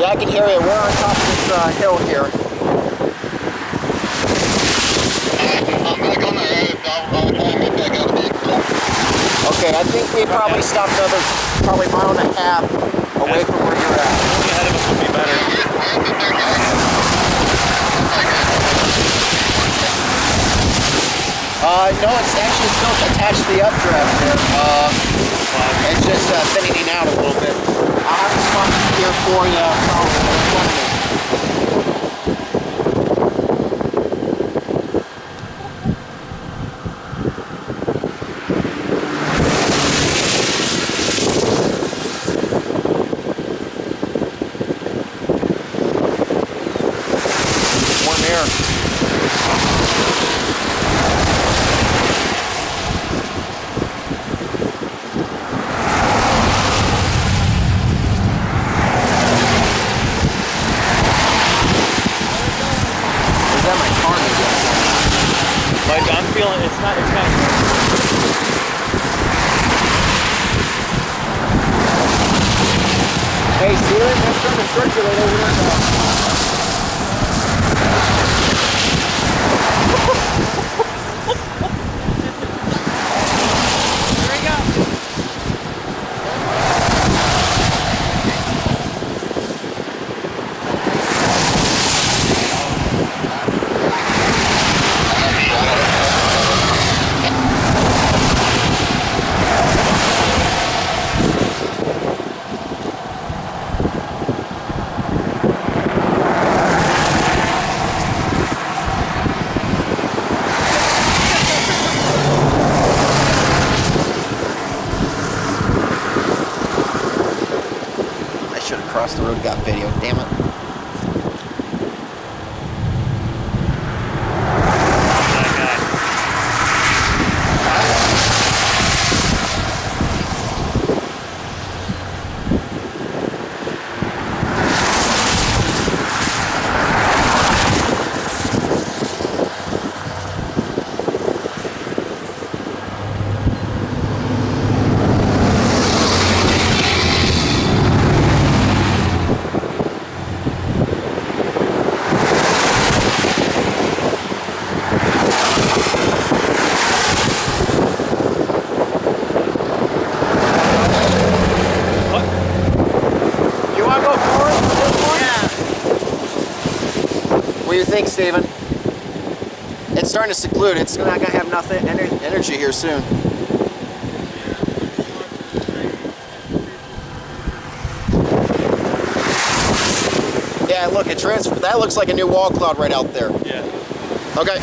Yeah, I can hear you. We're on top of this hill here. I'm back on the road. I'll try and get back up to you. Okay, I think we probably stopped another probably mile and a half away from where you're at. Going ahead of us would be better. No, it's actually still attached to the updraft there. It's just thinning out a little bit. I'll have a spot here for you. Warm air. Like, I'm feeling it's kind of. Hey, see it? That's trying to circulate over there. Here we go. Should have crossed the road, got video, damn it. What do you think, Steven? It's starting to seclude. It's not going to have nothing energy here soon. Yeah, look, it transferred. That looks like a new wall cloud right out there. Yeah. Okay.